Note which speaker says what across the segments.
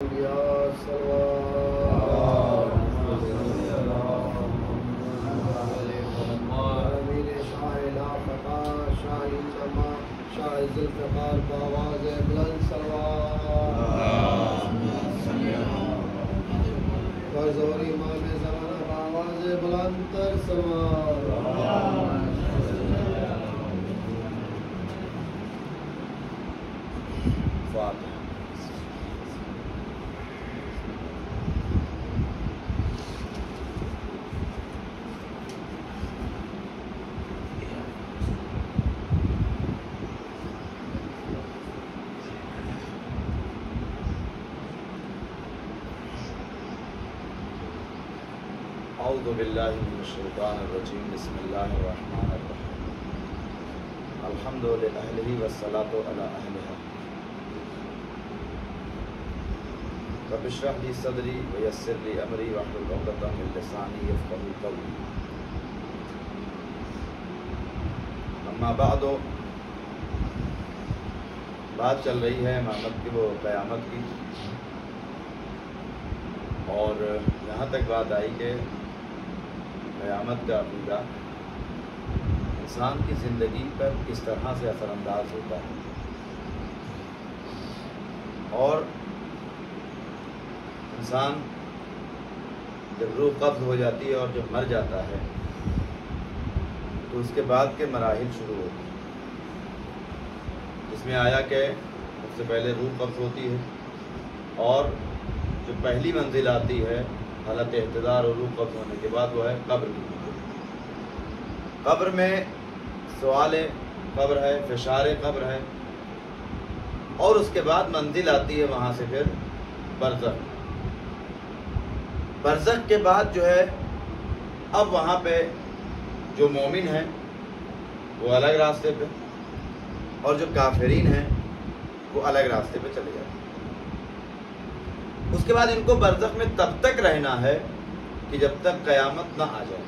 Speaker 1: ذوالفقار بآواز بلند بزور امام زمانہ بآواز بلند تر
Speaker 2: اعوذ باللہ من الشیطان الرجیم بسم اللہ الرحمن الرحیم الحمد للہ والصلاة علی اہلہا رب اشرح لی صدری ویسر لی امری واحلل عقدۃ من لسانی یفقہوا قولی اما بعد بات چل رہی ہے امامت کی وہ قیامت کی اور یہاں تک بات آئی کہ قیامت کا عقیدہ انسان کی زندگی پر کس طرح سے اثر انداز ہوتا ہے اور انسان جب روح قبض ہو جاتی ہے اور جب مر جاتا ہے تو اس کے بعد کے مراحل شروع ہوتے ہیں، جس میں آیا کہ سب سے پہلے روح قبض ہوتی ہے اور جو پہلی منزل آتی ہے حالت احتضار اور روح قبض ہونے کے بعد وہ ہے قبر کی۔ قبر میں سوال قبر ہے، فشار قبر ہے اور اس کے بعد منزل آتی ہے وہاں سے پھر برزخ۔ برزخ کے بعد جو ہے اب وہاں پہ جو مومن ہیں وہ الگ راستے پہ اور جو کافرین ہیں وہ الگ راستے پہ چلے جاتے ہیں۔ اس کے بعد ان کو برزخ میں تب تک رہنا ہے کہ جب تک قیامت نہ آ جائے۔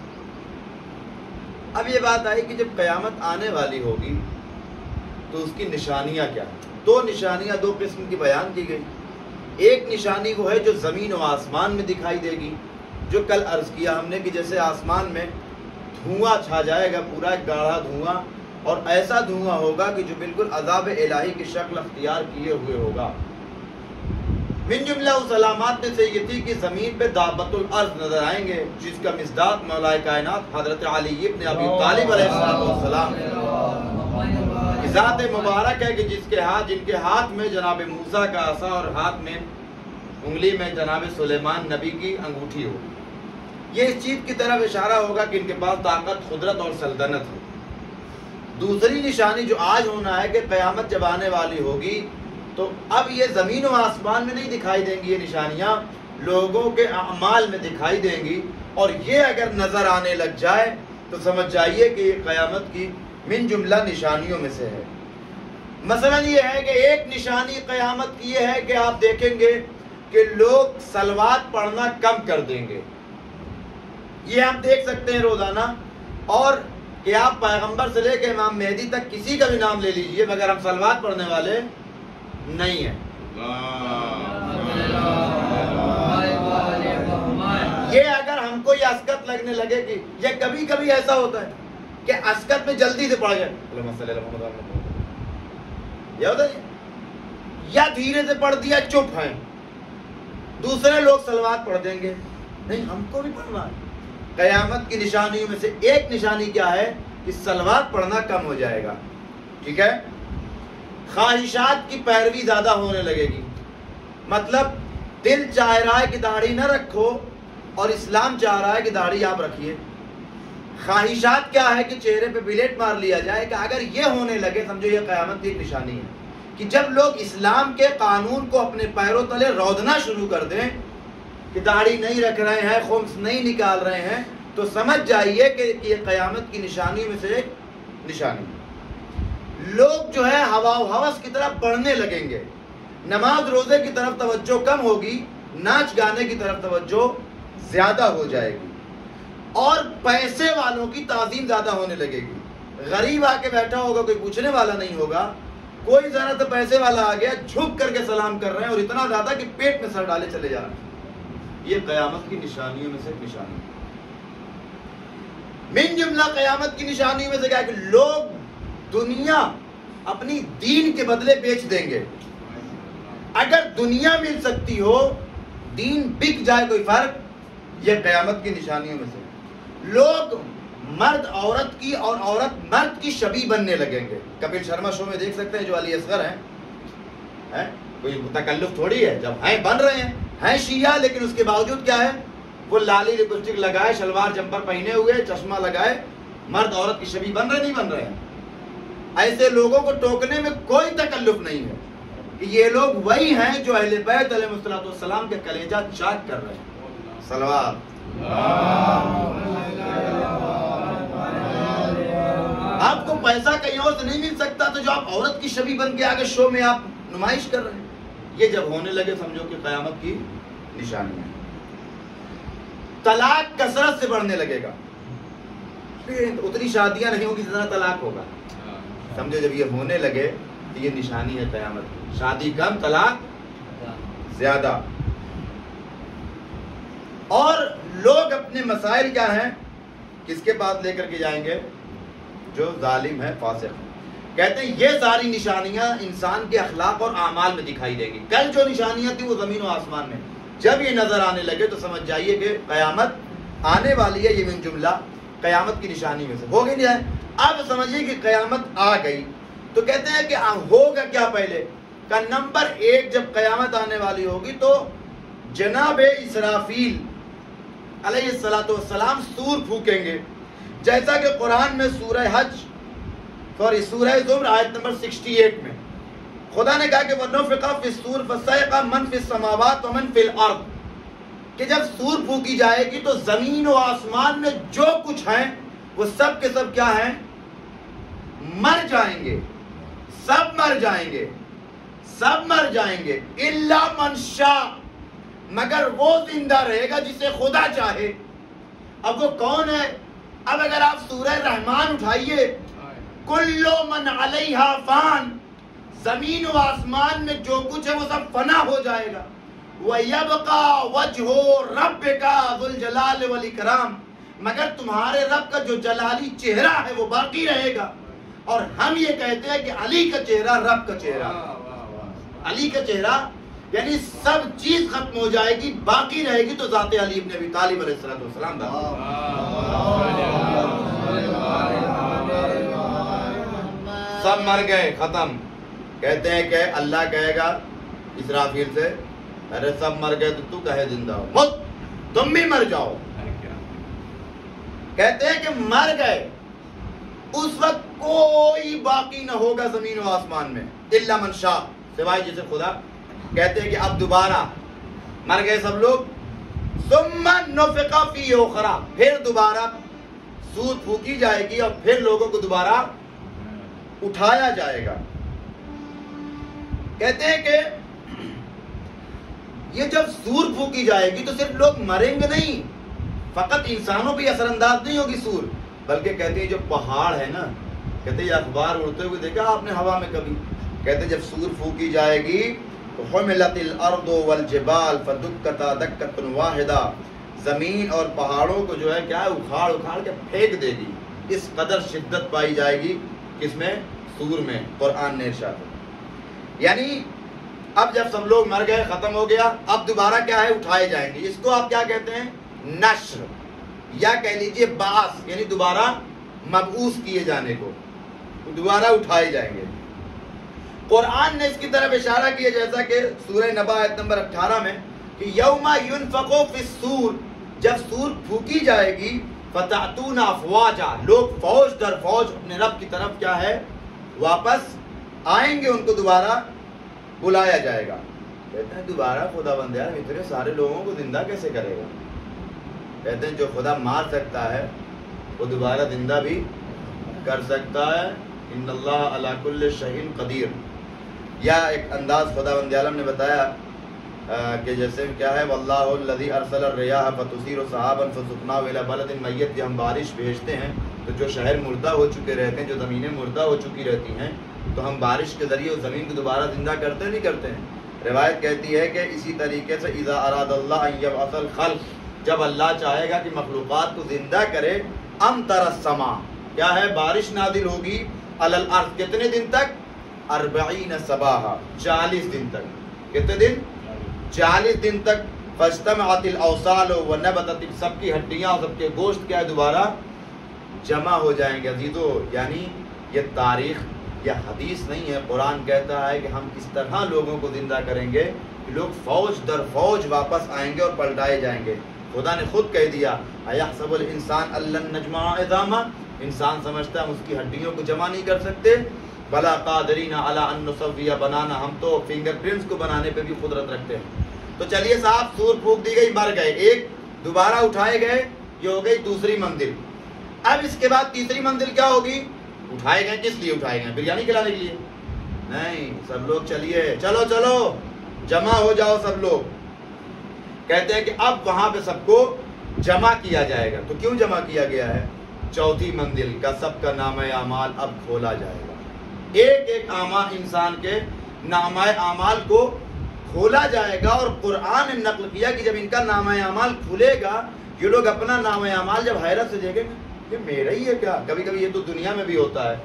Speaker 2: اب یہ بات آئی کہ جب قیامت آنے والی ہوگی تو اس کی نشانیاں کیا ہیں؟ دو نشانیاں دو قسم کی بیان کی گئی۔ ایک نشانی وہ ہے جو زمین و آسمان میں دکھائی دے گی، جو کل عرض کیا ہم نے کہ جیسے آسمان میں دھواں چھا جائے گا، پورا ایک گاڑھا دھواں، اور ایسا دھواں ہوگا کہ جو بالکل عذاب الہی کی شکل اختیار کیے ہوئے ہوگا۔ من جملہ اس علامات میں سے یہ تھی کہ زمین پہ دابت الارض نظر آئیں گے، جس کا مصداق مولا کائنات حضرت علی ابن ابی طالب علیہ السلام کی ذات مبارک ہے کہ جن کے ہاتھ میں جناب موسیٰ کا عصا اور ہاتھ میں انگلی میں جناب سلیمان نبی کی انگوٹھی ہوگی۔ یہ اس چیز کی طرف اشارہ ہوگا کہ ان کے پاس طاقت، قدرت اور سلطنت ہے۔ دوسری نشانی جو آج ہونا ہے کہ قیامت جب آنے والی ہوگی تو اب یہ زمین و آسمان میں نہیں دکھائی دیں گی، یہ نشانیاں لوگوں کے اعمال میں دکھائی دیں گی، اور یہ اگر نظر آنے لگ جائے تو سمجھ جائیے کہ یہ قیامت کی من جملہ نشانیوں میں سے ہے۔ مثلا یہ ہے کہ ایک نشانی قیامت کی یہ ہے کہ آپ دیکھیں گے کہ لوگ صلوات پڑھنا کم کر دیں گے، یہ آپ دیکھ سکتے ہیں روزانہ، اور کہ آپ پیغمبر سے لے کے امام مہدی تک کسی کا بھی نام لے لیجئے مگر ہم صلوات پڑھنے والے نہیں ہے۔ یہ اگر ہم کو یہ اسکت لگنے لگے کہ یہ کبھی کبھی ایسا ہوتا ہے کہ اسکت میں جلدی سے پڑھ گئے یہ ہوتا ہے، یا دھیرے سے پڑھ دیا چپ ہیں، دوسرے لوگ صلوات پڑھ دیں گے، نہیں ہم کو بھی پڑھنا ہے۔ قیامت کی نشانیوں میں سے ایک نشانی کیا ہے کہ صلوات پڑھنا کم ہو جائے گا، ٹھیک ہے۔ خواہشات کی پیروی زیادہ ہونے لگے گی، مطلب دل چاہ رہا ہے کہ داڑھی نہ رکھو اور اسلام چاہ رہا ہے کہ داڑھی آپ رکھیے۔ خواہشات کیا ہے کہ چہرے پہ بلیٹ مار لیا جائے، کہ اگر یہ ہونے لگے سمجھو یہ قیامت کی ایک نشانی ہے کہ جب لوگ اسلام کے قانون کو اپنے پیروں تلے رودنا شروع کر دیں کہ داڑھی نہیں رکھ رہے ہیں، خمس نہیں نکال رہے ہیں، تو سمجھ جائیے کہ یہ قیامت کی نشانیوں میں سے ایک نشانی ہے۔ لوگ جو ہے ہوا و ہوس کی طرف بڑھنے لگیں گے، نماز روزے کی طرف توجہ کم ہوگی، ناچ گانے کی طرف توجہ زیادہ ہو جائے گی، اور پیسے والوں کی تعظیم زیادہ ہونے لگے گی۔ غریب آ کے بیٹھا ہوگا، کوئی پوچھنے والا نہیں ہوگا، کوئی ذرا تو پیسے والا آ گیا, جھک کر کے سلام کر رہے ہیں, اور اتنا زیادہ کہ پیٹ میں سر ڈالے چلے جا رہے ہیں. یہ قیامت کی نشانیوں میں سے ایک نشانی ہے. من جملہ قیامت کی نشانیوں میں سے کیا ہے کہ لوگ دنیا اپنی دین کے بدلے بیچ دیں گے. اگر دنیا مل سکتی ہو, دین بک جائے کوئی فرق, یہ قیامت کی نشانیوں میں سے. لوگ مرد عورت کی اور عورت مرد کی شبیہ بننے لگیں گے. کپل شرما شو میں دیکھ سکتے ہیں جو علی اصغر ہیں, کوئی تکلف تھوڑی ہے, جب ہیں بن رہے ہیں شیعہ, لیکن اس کے باوجود کیا ہے, وہ لالی لپسٹک لگائے, شلوار جمپر پہنے ہوئے, چشمہ لگائے, مرد عورت کی شبیہ بن رہے نہیں بن رہے ہیں. ایسے لوگوں کو ٹوکنے میں کوئی تکلف نہیں ہے کہ یہ لوگ وہی ہیں جو اہل بیت علیہ الصلوۃ والسلام کے کلیجہ چاک کر رہے ہیں. صلوات. آپ کو پیسہ کہیں اور سے نہیں مل سکتا, تو جو آپ عورت کی شبیہ بن کے آگے شو میں آپ نمائش کر رہے ہیں, یہ جب ہونے لگے سمجھو کہ قیامت کی نشانی ہے. طلاق کثرت سے بڑھنے لگے گا, اتنی شادیاں نہیں ہوگی جتنا طلاق ہوگا. سمجھو جب یہ ہونے لگے تو یہ نشانی ہے قیامت کی. شادی کم, طلاق زیادہ. اور لوگ اپنے مسائل کیا ہیں, کس کے پاس لے کر کے جائیں گے, جو ظالم ہے, فاسق ہے. کہتے ہیں یہ ساری نشانیاں انسان کے اخلاق اور اعمال میں دکھائی دیں گی. کل جو نشانیاں تھیں وہ زمین و آسمان میں, جب یہ نظر آنے لگے تو سمجھ جائیے کہ قیامت آنے والی ہے. یہ من جملہ قیامت کی نشانی میں سے ہو گئی. نہیں ہے, اب سمجھیے کہ قیامت آ گئی, تو کہتے ہیں کہ ہوگا کیا پہلے کا. نمبر 1, جب قیامت آنے والی ہوگی تو جناب اسرافیل علیہ السلام سور پھونکیں گے, جیسا کہ قرآن میں سورہ زمر آیت نمبر 68 میں خدا نے کہا کہ وَنُفِخَ فِي الصُّورِ فَصَعِقَ مَن فِي السَّمَاوَاتِ وَمَن فِي الْأَرْضِ, کہ جب سور پھونکی جائے گی تو زمین و آسمان میں جو کچھ ہیں وہ سب کے سب کیا ہیں, مر جائیں گے. سب مر جائیں گے, سب مر جائیں گے. اِلَّا مَن شَاءَ, مگر وہ زندہ رہے گا جسے خدا چاہے. اب وہ کون ہے؟ اب اگر آپ سورہ رحمان اٹھائیے, کُلُّ مَنْ عَلَيْهَا فَانٍ, زمین و آسمان میں جو کچھ ہے وہ سب فنا ہو جائے گا. وَيَبْقَى وَجْهُ رَبِّكَ ذُو الْجَلَالِ وَالْإِكْرَامِ, مگر تمہارے رب کا جو جلالی چہرہ ہے وہ باقی رہے گا. اور ہم یہ کہتے ہیں کہ علی کا چہرہ رب کا چہرہ, علی کا چہرہ یعنی سب چیز ختم ہو جائے گی, باقی رہے گی تو ذات علی ابن ابی طالب علیہ السلام دا. سب مر گئے, ختم. کہتے ہیں کہ اللہ کہے گا اسرافیل سے, ارے سب مر گئے تو کہے زندہ ہو, مت تم بھی مر جاؤ. کہتے ہیں کہ مر گئے, اس وقت کوئی باقی نہ ہوگا زمین و آسمان میں, الا من شاء, سوائے جسے خدا. کہتے ہیں کہ اب دوبارہ مر گئے سب لوگ, ثم نفخ فیہ اخری, پھر دوبارہ سور پھونکی جائے گی اور پھر لوگوں کو دوبارہ اٹھایا جائے گا. کہتے ہیں کہ یہ جب سور پھونکی جائے گی تو صرف لوگ مریں گے نہیں, فقط انسانوں بھی اثر انداز نہیں ہوگی سور, بلکہ کہتے ہیں جو پہاڑ ہے نا, کہتے ہیں یہ اخبار اڑتے ہوئے دیکھا آپ نے ہوا میں کبھی, کہتے ہیں جب سور پھونکی جائے گی تو حملت الارض والجبال فدکتا دکتا واحدہ, زمین اور پہاڑوں کو جو ہے کیا ہے اکھاڑ اکھاڑ کے پھینک دے گی. اس قدر شدت پائی جائے گی کس میں, سور میں. قرآن نے ارشاد, یعنی اب جب سب لوگ مر گئے, ختم ہو گیا, اب دوبارہ کیا ہے اٹھائے جائیں گے. اس کو آپ کیا کہتے ہیں, نشر, یا کہہ لیجئے بعث, یعنی دوبارہ مبعوث کیے جانے کو, دوبارہ اٹھائے جائیں گے. قرآن نے اس کی طرف اشارہ کیا جیسا کہ سورہ نبا آیت نمبر 18 میں کہ یوم ینفخ فی الصور, جب سور پھونکی جائے گی, فتأتون افواجا, لوگ فوج در فوج اپنے رب کی طرف کیا ہے واپس آئیں گے, ان کو دوبارہ بلایا جائے گا. کہتے ہیں دوبارہ خدا بندے یار اتنے سارے لوگوں کو زندہ کیسے کرے گا. کہتے ہیں جو خدا مار سکتا ہے وہ دوبارہ زندہ بھی کر سکتا ہے. ان اللہ علی کل شیء قدیر. یا ایک انداز خدا بند عالم نے بتایا کہ جیسے کیا ہے, واللہ الذی ارسل الریاح فتثیر سحابا فسقناه الی بلد میت, جب ہم بارش بھیجتے ہیں تو جو شہر مردہ ہو چکے رہتے ہیں, جو زمینیں مردہ ہو چکی رہتی ہیں, تو ہم بارش کے ذریعے اس زمین کو دوبارہ زندہ کرتے نہیں کرتے ہیں؟ روایت کہتی ہے کہ اسی طریقے سے اذا اراد اللہ ان یبعث الخلق، جب اللہ چاہے گا کہ مخلوقات کو زندہ کرے، امطر السما، کیا ہے، بارش نازل ہوگی، علی الارض، کتنے دن تک، 40 صباحا، 40 دن تک، کتنے دن، 40 دن تک، فاجتمعت الاوصال ونبتت، سب کی ہڈیاں اور سب کے گوشت کیا ہے دوبارہ جمع ہو جائیں گے۔ عزیزو، یعنی یہ تاریخ یا حدیث نہیں ہے، قرآن کہتا ہے کہ ہم اس طرح لوگوں کو زندہ کریں گے کہ لوگ فوج در فوج واپس آئیں گے اور پلٹائے جائیں گے۔ خدا نے خود کہہ دیا، ایحسب الانسان ان لن نجمع عظامہ، انسان سمجھتا ہے ہم اس کی ہڈیوں کو جمع نہیں کر سکتے، بلا قادرین علی ان نسوی بنانا، ہم تو فنگر پرنٹس کو بنانے پہ بھی قدرت رکھتے ہیں۔ تو چلیے صاحب، سور پھونک دی گئی، مر گئے، ایک دوبارہ اٹھائے گئے، یہ ہو گئی دوسری منزل۔ اب اس کے بعد تیسری منزل کیا ہوگی؟ اٹھائے گئے، کس لیے اٹھائے گئے؟ بریانی کھلانے کے لیے نہیں، سب لوگ چلیے، چلو چلو جمع ہو جاؤ سب لوگ۔ کہتے ہیں کہ اب وہاں پہ سب کو جمع کیا جائے گا۔ تو کیوں جمع کیا گیا ہے؟ چوتھی منزل کا سب کا نامہ اعمال اب کھولا جائے گا، ایک ایک انسان کے نامہ اعمال کو کھولا جائے گا۔ اور قرآن نے نقل کیا کہ جب ان کا نامہ اعمال کھلے گا، یہ لوگ اپنا نامہ اعمال جب حیرت سے دیکھیں گے، یہ میرا ہی ہے کیا؟ کبھی کبھی یہ تو دنیا میں بھی ہوتا ہے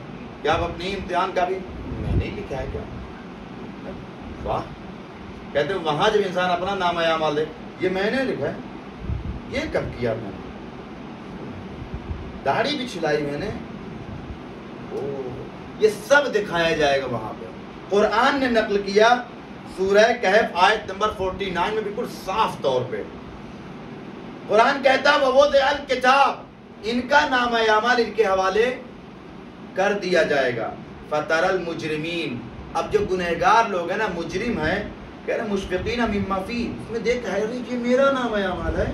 Speaker 2: کہ آپ اپنی امتحان کا بھی میں نے ہی لکھا ہے کیا؟ واہ، کہتے ہیں وہاں جب انسان اپنا نامہ اعمال دے، یہ میں نے لکھا ہے، یہ کب کیا میں نے؟ داڑھی بھی چھلائی میں نے، یہ سب دکھایا جائے گا وہاں پہ۔ قرآن نے نقل کیا سورہ کہف آیت نمبر 49 میں بالکل صاف طور پہ قرآن کہتا ووضع الکتاب، ان کا نامہ اعمال ان کے حوالے کر دیا جائے گا۔ فتر المجرمین، اب جو گنہگار لوگ ہیں نا، مجرم ہیں، کہہ رہے مشفقین مما فیہ، اس میں دیکھ ہے یہ میرا نامہ اعمال ہے،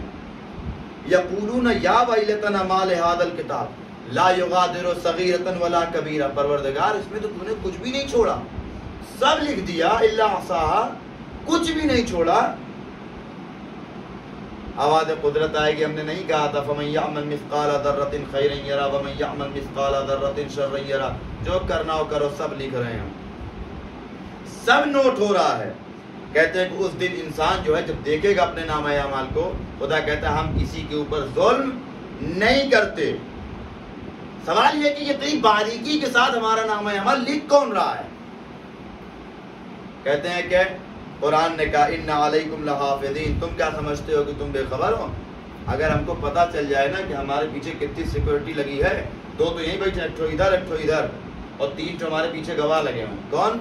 Speaker 2: یقولون یا ویلتنا ما لہذا الکتاب لا یغادر صغیرۃ ولا کبیرہ، پروردگار اس میں تو تو نے کچھ بھی نہیں چھوڑا، سب لکھ دیا، الا احصاہا، کچھ بھی نہیں چھوڑا۔ آواز قدرت آئے گی، ہم نے نہیں کہا تھا فمن یعمل مثقال ذرۃ خیرا یرا ومن یعمل مثقال ذرۃ شرا یرا، جو کرنا ہو کرو، سب لکھ رہے ہیں، سب نوٹ ہو رہا ہے۔ کہتے ہیں کہ اس دن انسان جو ہے جب دیکھے گا اپنے نامہ اعمال کو، خدا کہتا ہے ہم کسی کے اوپر ظلم نہیں کرتے۔ سوال یہ کہ یہ اتنی باریکی کے ساتھ ہمارا نامہ اعمال لکھ کون رہا ہے؟ کہتے ہیں کہ قرآن نے کہا ان علیکم لحافظین، تم کیا سمجھتے ہو کہ تم بے خبر ہو؟ اگر ہم کو پتہ چل جائے نا کہ ہمارے پیچھے کتنی سیکورٹی لگی ہے، دو تو یہیں بیٹھے، ایک ٹھو ادھر ایک ٹھو ادھر، اور 3 ٹھو ہمارے پیچھے گواہ لگے ہیں، کون؟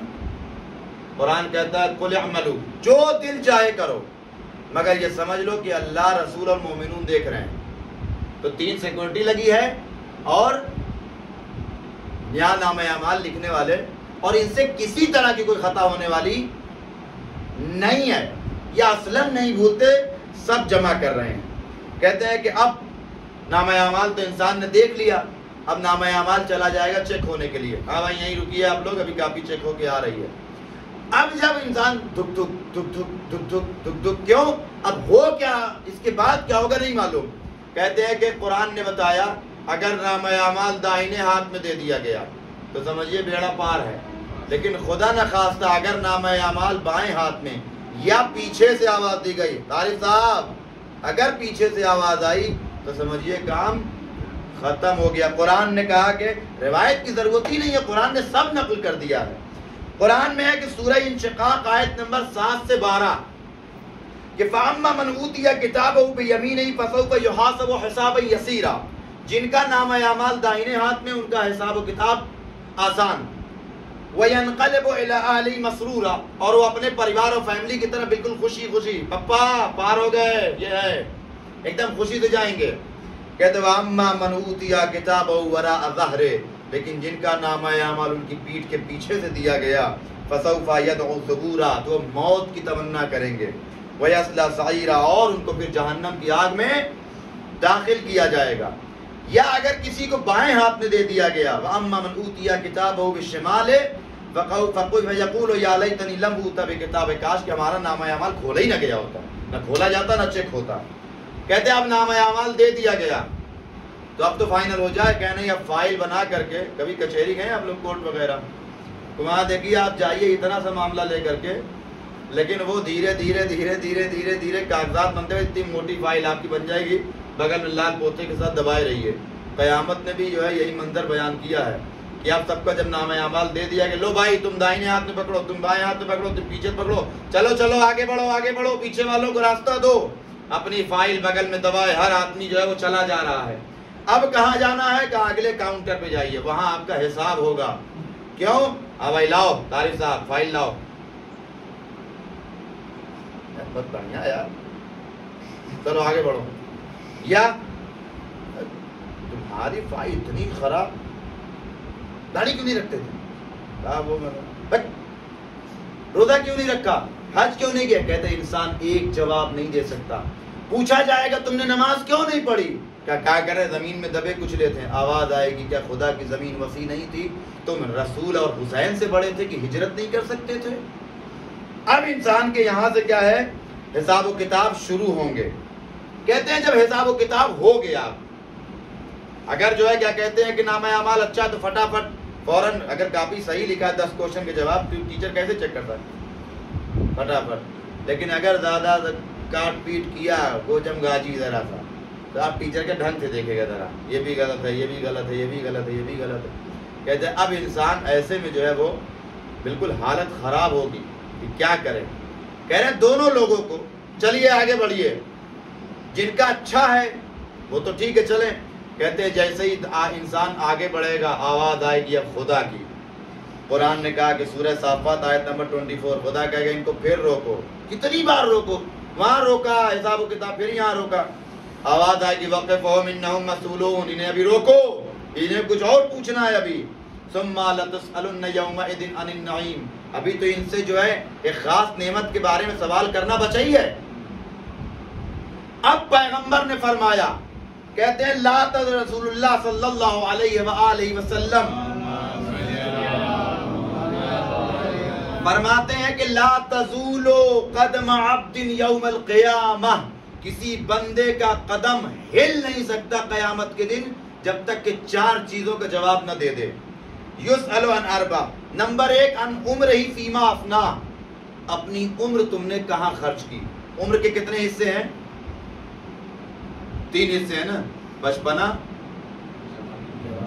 Speaker 2: قرآن کہتا ہے قل اعملوا، جو دل چاہے کرو، مگر یہ سمجھ لو کہ اللہ، رسول اور مومنون دیکھ رہے ہیں۔ تو 3 سیکورٹی لگی ہے، اور یہاں نامہ اعمال لکھنے والے، اور ان سے کسی طرح کی کوئی خطا ہونے والی نہیں ہے، یہ اصلاً نہیں بھولتے، سب جمع کر رہے ہیں۔ کہتے ہیں کہ اب نامہ اعمال تو انسان نے دیکھ لیا، اب نامہ اعمال چلا جائے گا چیک ہونے کے لیے۔ ہاں بھائی یہیں رکیے آپ لوگ، ابھی کاپی چیک ہو کے آ رہی ہے۔ اب جب انسان دھک دھک دھک دھک دھک دھک دھک دھک، کیوں؟ اب ہو کیا، اس کے بعد کیا ہوگا نہیں معلوم۔ کہتے ہیں کہ قرآن نے بتایا اگر نامہ اعمال داہنے ہاتھ میں دے دیا گیا تو سمجھیے بیڑا پار ہے، لیکن خدا نہ خواستہ اگر نامہ اعمال بائیں ہاتھ میں یا پیچھے سے آواز دی گئی، طارق صاحب اگر پیچھے سے آواز آئی تو سمجھیے کام ختم ہو گیا۔ قرآن نے کہا کہ روایت کی ضرورت ہی نہیں ہے، قرآن نے سب نقل کر دیا ہے۔ قرآن میں ہے کہ سورہ انشقاق آیت نمبر 7 سے 12 کہ فَأَمَّا مَنْ أُوتِيَ كِتَابَهُ بِيَمِينِهِ فَسَوْفَ يُحَاسَبُ حِسَابًا يَسِيرًا، جن کا نامہ اعمال داہنے ہاتھ میں، ان کا حساب و کتاب آسان۔ وَيَنْقَلِبُ إِلَىٰ أَهْلِهِ مَسْرُورًا، اور وہ اپنے پریوار اور فیملی کی طرف بالکل خوشی خوشی، پپا پار ہو گئے، یہ ہے، ایک دم خوشی سے جائیں گے۔ کہتے وَأَمَّا مَنْ أُوتِيَ كِتَابَهُ وَرَاءَ ظَهْرِهِ، لیکن جن کا نامہ اعمال ان کی پیٹھ کے پیچھے سے دیا گیا، فَسَوْفَ يَدْعُو ثُبُورًا، تو موت کی تمنا کریں گے، وَيَصْلَىٰ سَعِيرًا، اور ان کو پھر جہنم کی آگ میں داخل کیا جائے گا۔ یا اگر کسی کو بائیں ہاتھ میں دے دیا گیا، وَأَمَّا مَنْ أُوتِيَ كِتَابَهُ بِالشِّمَالِ فَيَقُولُ يَا لَيْتَنِي لَمْ أُوتَ بِكِتَابِي، کاش کہ ہمارا نامہ اعمال کھولا ہی نہ گیا ہوتا، نہ کھولا جاتا نہ چیک ہوتا۔ کہتے اب نامہ اعمال دے دیا گیا تو اب تو فائنل ہو جائے، کہنے اب فائل بنا کر کے، کبھی کچہری گئے آپ لوگ کورٹ وغیرہ، وہاں دیکھیے آپ جائیے اتنا سا معاملہ لے کر کے، لیکن وہ دھیرے دھیرے دھیرے دھیرے دھیرے دھیرے کاغذات بنتے ہوئے اتنی موٹی فائل آپ کی بن جائے گی، بغل میں لال پوتے کے ساتھ دبائے رہیے۔ قیامت نے بھی جو ہے یہی منظر بیان کیا ہے کہ آپ سب کا جب نامہ اعمال دے دیا کہ لو بھائی تم دائیں ہاتھ میں پکڑو، تم بائیں ہاتھ میں پکڑو، تم پیچھے پکڑو، چلو چلو آگے بڑھو آگے بڑھو، پیچھے والوں کو راستہ دو، اپنی فائل بغل میں دبائے ہر آدمی جو ہے وہ چلا جا رہا ہے۔ اب کہاں جانا ہے؟ کہاں اگلے کاؤنٹر پہ جائیے، وہاں آپ کا حساب ہوگا۔ کیوں؟ بھائی لاؤ طارق صاحب فائل لاؤ۔ بہت بڑھیا یار، چلو آگے بڑھو۔ یا تمہاری فائل اتنی خراب، داڑھی کیوں نہیں رکھتے تھے؟ روزہ کیوں نہیں رکھا؟ حج کیوں نہیں کیا؟ کہتے انسان ایک جواب نہیں دے سکتا۔ پوچھا جائے گا تم نے نماز کیوں نہیں پڑھی؟ کیا کرے؟ زمین میں دبے کچھ لیتے ہیں۔ آواز آئے گی کیا خدا کی زمین وسیع نہیں تھی؟ تم رسول اور حسین سے بڑے تھے کہ ہجرت نہیں کر سکتے تھے؟ اب انسان کے یہاں سے کیا ہے؟ حساب و کتاب شروع ہوں گے۔ کہتے ہیں جب حساب و کتاب ہو گیا، اگر جو ہے کیا کہتے ہیں کہ نامہ اعمال اچھا تو فٹافٹ فوراً اگر کاپی صحیح لکھا ہے 10 کوشچن کے جواب، ٹیچر کیسے چیک کرتا ہے؟ فٹافٹ۔ لیکن اگر زیادہ کاٹ پیٹ کیا گوجم گاجی ذرا سا، تو آپ ٹیچر کے ڈھنگ سے دیکھے گا ذرا، یہ بھی غلط ہے، یہ بھی غلط ہے، یہ بھی غلط ہے، یہ بھی غلط ہے۔ کہتے ہیں اب انسان ایسے میں جو ہے وہ بالکل حالت خراب ہوگی کہ کیا کرے۔ کہہ رہے ہیں دونوں لوگوں کو چلیے آگے بڑھیے، جن کا اچھا ہے وہ تو ٹھیک ہے چلیں۔ کہتے ہیں جیسے ہی انسان آگے بڑھے گا آواز آئے گی اب خدا کی۔ قرآن نے کہا کہ سورہ صافات آیت نمبر 24، خدا کہے گا ان کو پھر روکو۔ کتنی بار روکو؟ وہاں روکا حساب و کتاب، پھر یہاں روکا۔ آواز آئے گی وقفہم انہم مسئولون، انہیں ابھی روکو، انہیں کچھ اور پوچھنا ہے ابھی۔ ثم لتسألن یومئذ عن النعیم، ابھی تو ان سے جو ہے ایک خاص نعمت کے بارے میں سوال کرنا بچا ہی ہے۔ اب پیغمبر نے فرمایا، کہتے ہیں لا رسول اللہ صلی اللہ علیہ وآلہ وسلم فرماتے ہیں کہ لا تزول قدم عبد یوم القیامہ، کسی بندے کا قدم ہل نہیں سکتا قیامت کے دن جب تک کہ 4 چیزوں کا جواب نہ دے دے۔ یسأل عن 4، نمبر 1 عن عمرہ فیما افنا، اپنی عمر تم نے کہاں خرچ کی۔ عمر کے کتنے حصے ہیں؟ 3 حصے ہیں نا، بچپنا،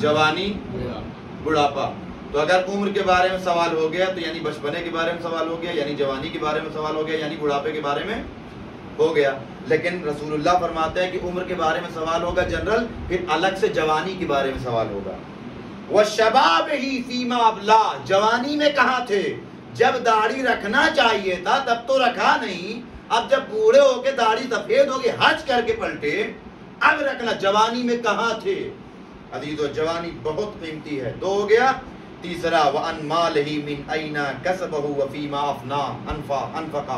Speaker 2: جوانی، بڑھاپا۔ تو اگر عمر کے بارے میں سوال ہو گیا تو یعنی بچپنے کے بارے میں سوال ہو گیا، یعنی جوانی کے بارے میں سوال ہو گیا، یعنی بڑھاپے کے بارے میں ہو گیا۔ لیکن رسول اللہ فرماتے ہیں کہ عمر کے بارے میں سوال ہوگا جنرل، پھر الگ سے جوانی کے بارے میں سوال ہوگا۔ وَشَبَابِهِ فِيمَا أَبْلَىٰ، جوانی میں کہاں تھے؟ جب داڑھی رکھنا چاہیے تھا تب تو رکھا نہیں، اب جب بوڑھے ہو کے داڑھی سفید ہو گئی حج کر کے پلٹے، اب رکھنا، جوانی میں کہاں تھے؟ عزیزو جوانی بہت قیمتی ہے۔ 2 ہو گیا۔ تیسرا وَأَنْ مَالِهِ مِنْ أَيْنَ كَسَبَهُ وَفِيمَا أَفْنَىٰ أَنْفَقَ،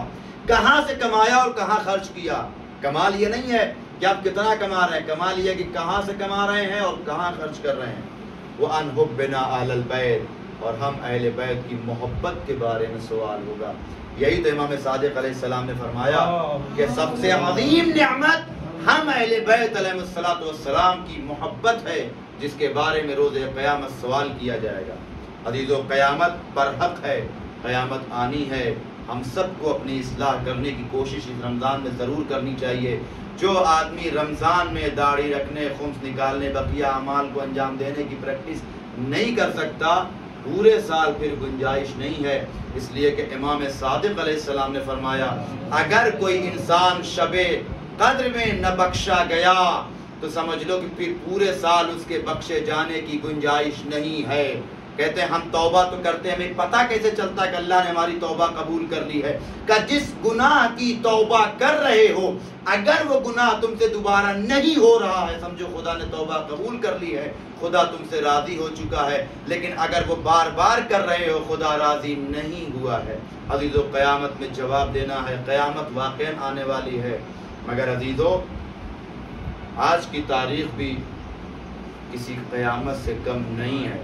Speaker 2: کہاں سے کمایا اور کہاں خرچ کیا۔ کمال یہ نہیں ہے کہ آپ کتنا کما رہے ہیں، کمال یہ ہے کہ کہاں سے کما رہے ہیں اور کہاں خرچ کر رہے ہیں۔ وَأَنْ حُبِّنَا أَهْلَ الْبَيْتِ، اور ہم اہل بیت کی محبت کے بارے میں سوال ہوگا۔ یہی تو امام صادق علیہ السلام نے فرمایا کہ سب سے عظیم نعمت ہم اہل بیت علیہ السلام کی محبت ہے، جس کے بارے میں روز قیامت سوال کیا جائے گا۔ عزیزو قیامت برحق ہے، قیامت آنی ہے، ہم سب کو اپنی اصلاح کرنے کی کوشش اس رمضان میں ضرور کرنی چاہیے۔ جو آدمی رمضان میں داڑھی رکھنے، خمس نکالنے، بقیہ اعمال کو انجام دینے کی پریکٹس نہیں کر سکتا، پورے سال پھر گنجائش نہیں ہے۔ اس لیے کہ امام صادق علیہ السلام نے فرمایا اگر کوئی انسان شب قدر میں نہ بخشا گیا تو سمجھ لو کہ پھر پورے سال اس کے بخشے جانے کی گنجائش نہیں ہے۔ کہتے ہیں ہم توبہ تو کرتے ہیں، ہمیں پتہ کیسے چلتا ہے کہ اللہ نے ہماری توبہ قبول کر لی ہے؟ کہ جس گناہ کی توبہ کر رہے ہو اگر وہ گناہ تم سے دوبارہ نہیں ہو رہا ہے، سمجھو خدا نے توبہ قبول کر لی ہے، خدا تم سے راضی ہو چکا ہے۔ لیکن اگر وہ بار بار کر رہے ہو خدا راضی نہیں ہوا ہے۔ عزیزو قیامت میں جواب دینا ہے، قیامت واقعا آنے والی ہے، مگر عزیزو آج کی تاریخ بھی کسی قیامت سے کم نہیں ہے۔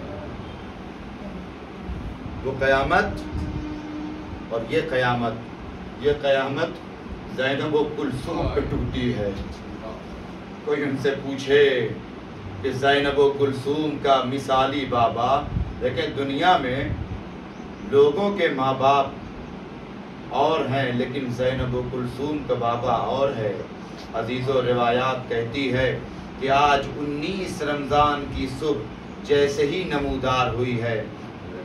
Speaker 2: وہ قیامت اور یہ قیامت زینب و کلثوم پہ ٹوٹی ہے۔ کوئی ان سے پوچھے کہ زینب و کلثوم کا مثالی بابا، لیکن دنیا میں لوگوں کے ماں باپ اور ہیں لیکن زینب و کلثوم کا بابا اور ہے۔ عزیزو روایات کہتی ہے کہ آج 19 رمضان کی صبح جیسے ہی نمودار ہوئی ہے،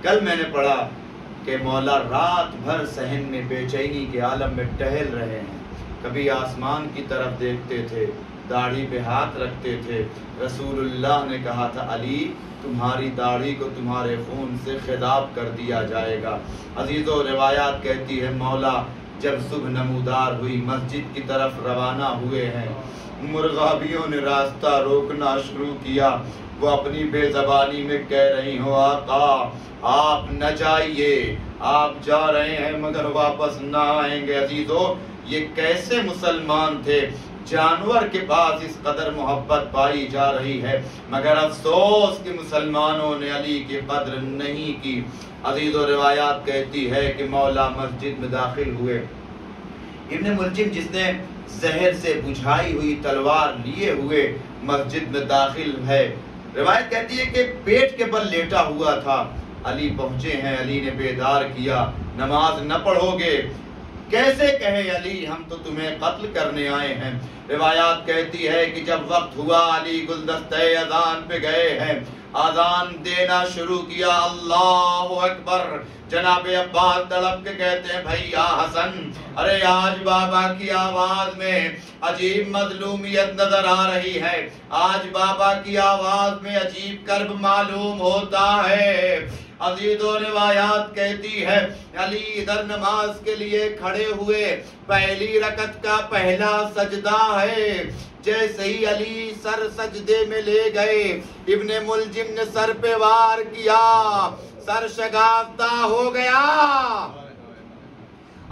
Speaker 2: کل میں نے پڑھا کہ مولا رات بھر صحن میں بے چینی کے عالم میں ٹہل رہے ہیں، کبھی آسمان کی طرف دیکھتے تھے، داڑھی پہ ہاتھ رکھتے تھے۔ رسول اللہ نے کہا تھا علی تمہاری داڑھی کو تمہارے خون سے خضاب کر دیا جائے گا۔ عزیزو روایات کہتی ہے مولا جب صبح نمودار ہوئی مسجد کی طرف روانہ ہوئے ہیں، مرغابیوں نے راستہ روکنا شروع کیا، وہ اپنی بے زبانی میں کہہ رہی ہو آقا آپ نہ جائیے، آپ جا رہے ہیں مگر واپس نہ آئیں گے۔ عزیزو یہ کیسے مسلمان تھے، جانور کے پاس اس قدر محبت پائی جا رہی ہے مگر افسوس کہ مسلمانوں نے علی کی قدر نہیں کی۔ عزیزو روایات کہتی ہے کہ مولا مسجد میں داخل ہوئے، ابن ملجم جس نے زہر سے بجھائی ہوئی تلوار لیے ہوئے مسجد میں داخل ہے، روایت کہتی ہے کہ پیٹ کے بل لیٹا ہوا تھا۔ علی پہنچے ہیں، علی نے بیدار کیا، نماز نہ پڑھو گے؟ کیسے کہے علی ہم تو تمہیں قتل کرنے آئے ہیں۔ روایات کہتی ہے کہ جب وقت ہوا علی گلدستہ اذان پہ گئے ہیں، اذان دینا شروع کیا، اللہ اکبر۔ جناب عباس تڑپ کے کہتے ہیں بھیا حسن ارے آج بابا کی آواز میں عجیب مظلومیت نظر آ رہی ہے، آج بابا کی آواز میں عجیب کرب معلوم ہوتا ہے۔ عزیزو روایات کہتی ہے علی ادھر نماز کے لیے کھڑے ہوئے، پہلی رکعت کا پہلا سجدہ ہے، جیسے ہی علی سر سجدے میں لے گئے ابن ملجم نے سر پہ وار کیا، سر شگافتہ ہو گیا،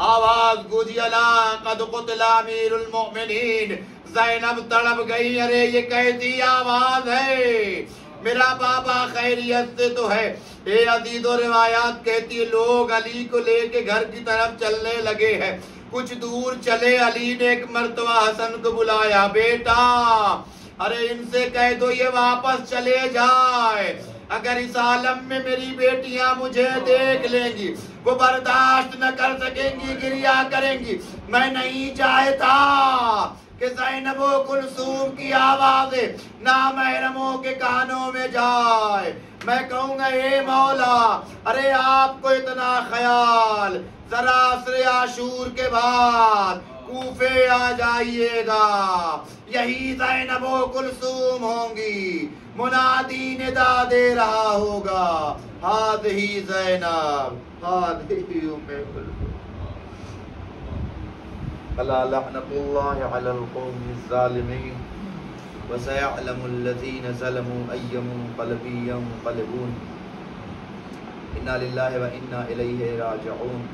Speaker 2: آواز گوجی الا قد قتل امیر المؤمنین۔ زینب تڑپ گئی، ارے یہ کیسی آواز ہے، میرا بابا خیریت سے تو ہے۔ اے عزیزو روایات کہتی ہے لوگ علی کو لے کے گھر کی طرف چلنے لگے ہیں، کچھ دور چلے علی نے ایک مرتبہ حسن کو بلایا، بیٹا ارے ان سے کہہ دو یہ واپس چلے جائے، اگر اس عالم میں میری بیٹیاں مجھے دیکھ لیں گی وہ برداشت نہ کر سکیں گی، گریہ کریں گی۔ میں نہیں چاہتا کہ زینب و کلثوم کی آوازیں نامحرموں کے کانوں میں جائے۔ میں کہوں گا اے مولا ارے آپ کو اتنا خیال، ذرا عصر عاشور کے بعد کوفے آ جائیے گا، یہی زینب و کلثوم ہوں گی، منادی ندا دے رہا ہوگا ہذہ زینب ہذہ ام کلثوم۔ الا لعنت اللہ علی القوم الظالمین وسيعلم الذين ظلموا أي منقلب ينقلبون۔ انا للہ و انا الیہ راجعون۔